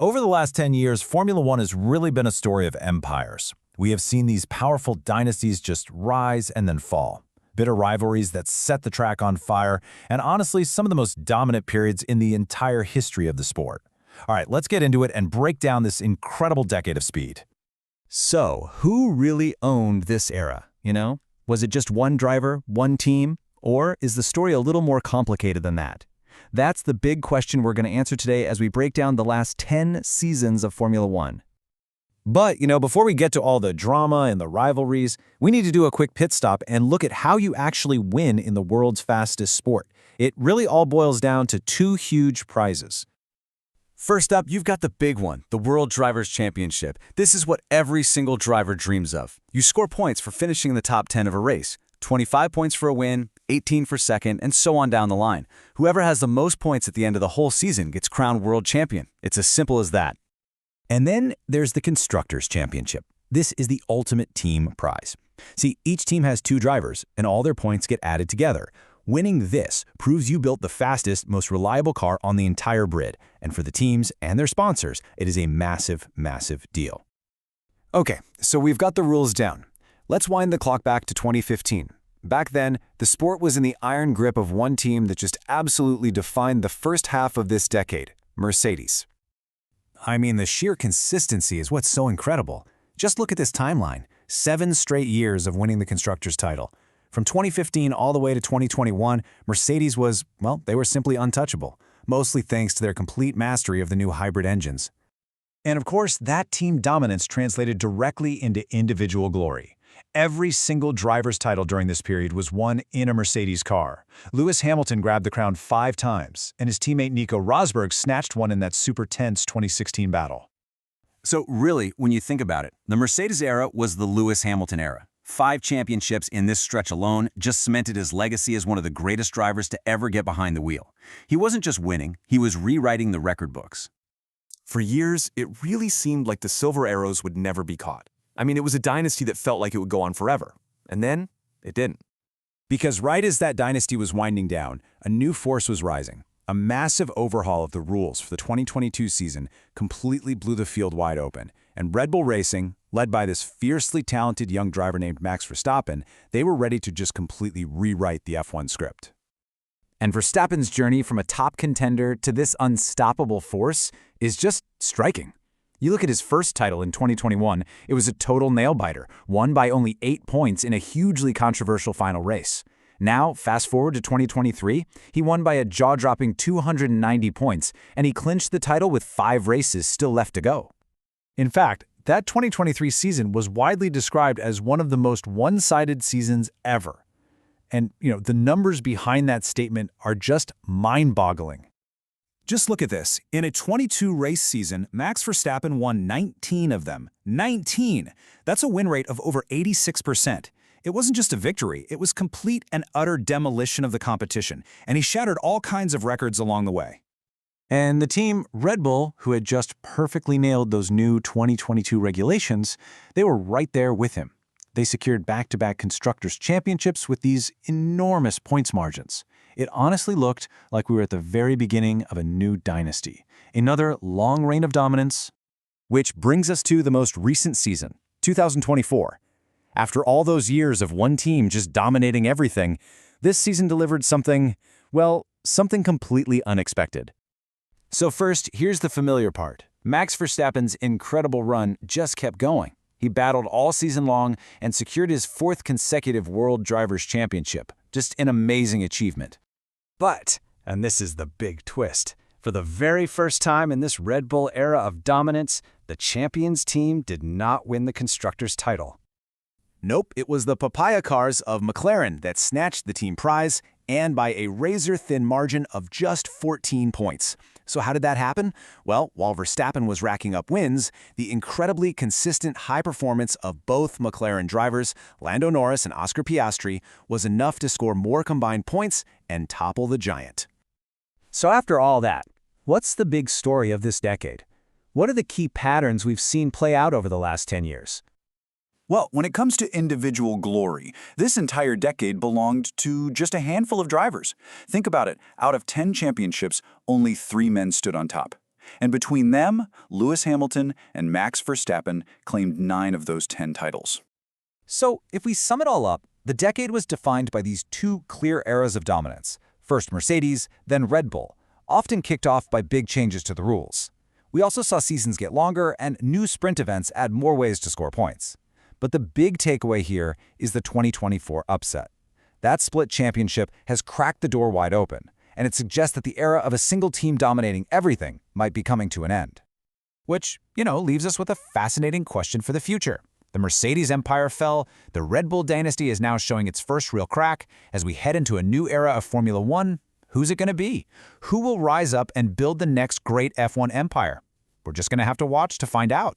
Over the last 10 years, Formula One has really been a story of empires. We have seen these powerful dynasties just rise and then fall. Bitter rivalries that set the track on fire, and honestly, some of the most dominant periods in the entire history of the sport. All right, let's get into it and break down this incredible decade of speed. So, who really owned this era, Was it just one driver, one team? Or is the story a little more complicated than that? That's the big question we're going to answer today as we break down the last 10 seasons of Formula One. But, before we get to all the drama and the rivalries, we need to do a quick pit stop and look at how you actually win in the world's fastest sport. It really all boils down to two huge prizes. First up, you've got the big one, the World Drivers' Championship. This is what every single driver dreams of. You score points for finishing in the top 10 of a race. 25 points for a win, 18 for second, and so on down the line. Whoever has the most points at the end of the whole season gets crowned world champion. It's as simple as that. And then there's the Constructors' Championship. This is the ultimate team prize. See, each team has two drivers, and all their points get added together. Winning this proves you built the fastest, most reliable car on the entire grid. And for the teams and their sponsors, it is a massive, massive deal. Okay, so we've got the rules down. Let's wind the clock back to 2015. Back then, the sport was in the iron grip of one team that just absolutely defined the first half of this decade, Mercedes. I mean, the sheer consistency is what's so incredible. Just look at this timeline. 7 straight years of winning the Constructors' title. From 2015 all the way to 2021, Mercedes was, they were simply untouchable, mostly thanks to their complete mastery of the new hybrid engines. And of course, that team dominance translated directly into individual glory. Every single driver's title during this period was won in a Mercedes car. Lewis Hamilton grabbed the crown 5 times, and his teammate Nico Rosberg snatched one in that super tense 2016 battle. So really, when you think about it, the Mercedes era was the Lewis Hamilton era. 5 championships in this stretch alone just cemented his legacy as one of the greatest drivers to ever get behind the wheel. He wasn't just winning, he was rewriting the record books. For years, it really seemed like the silver arrows would never be caught. I mean, it was a dynasty that felt like it would go on forever. And then, it didn't. Because right as that dynasty was winding down, a new force was rising. A massive overhaul of the rules for the 2022 season completely blew the field wide open. And Red Bull Racing, led by this fiercely talented young driver named Max Verstappen, they were ready to just completely rewrite the F1 script. And Verstappen's journey from a top contender to this unstoppable force is just striking. You look at his first title in 2021, it was a total nail-biter, won by only 8 points in a hugely controversial final race. Now, fast forward to 2023, he won by a jaw-dropping 290 points, and he clinched the title with 5 races still left to go. In fact, that 2023 season was widely described as one of the most one-sided seasons ever. And, the numbers behind that statement are just mind-boggling. Just look at this. In a 22-race season, Max Verstappen won 19 of them. 19! That's a win rate of over 86%. It wasn't just a victory, it was complete and utter demolition of the competition, and he shattered all kinds of records along the way. And the team, Red Bull, who had just perfectly nailed those new 2022 regulations, they were right there with him. They secured back-to-back Constructors' Championships with these enormous points margins. It honestly looked like we were at the very beginning of a new dynasty. Another long reign of dominance. Which brings us to the most recent season, 2024. After all those years of one team just dominating everything, this season delivered something completely unexpected. So first, here's the familiar part. Max Verstappen's incredible run just kept going. He battled all season long and secured his 4th consecutive World Drivers' Championship. Just an amazing achievement. But, and this is the big twist, for the very first time in this Red Bull era of dominance, the champions team did not win the Constructors' title. Nope, it was the papaya cars of McLaren that snatched the team prize, and by a razor-thin margin of just 14 points. So how did that happen? Well, while Verstappen was racking up wins, the incredibly consistent high performance of both McLaren drivers, Lando Norris and Oscar Piastri, was enough to score more combined points and topple the giant. So after all that, what's the big story of this decade? What are the key patterns we've seen play out over the last 10 years? Well, when it comes to individual glory, this entire decade belonged to just a handful of drivers. Think about it. Out of 10 championships, only 3 men stood on top. And between them, Lewis Hamilton and Max Verstappen claimed 9 of those 10 titles. So, if we sum it all up, the decade was defined by these two clear eras of dominance. First Mercedes, then Red Bull, often kicked off by big changes to the rules. We also saw seasons get longer and new sprint events add more ways to score points. But the big takeaway here is the 2024 upset. That split championship has cracked the door wide open, and it suggests that the era of a single team dominating everything might be coming to an end. Which, leaves us with a fascinating question for the future. The Mercedes empire fell, the Red Bull dynasty is now showing its first real crack. As we head into a new era of Formula One, who's it going to be? Who will rise up and build the next great F1 empire? We're just going to have to watch to find out.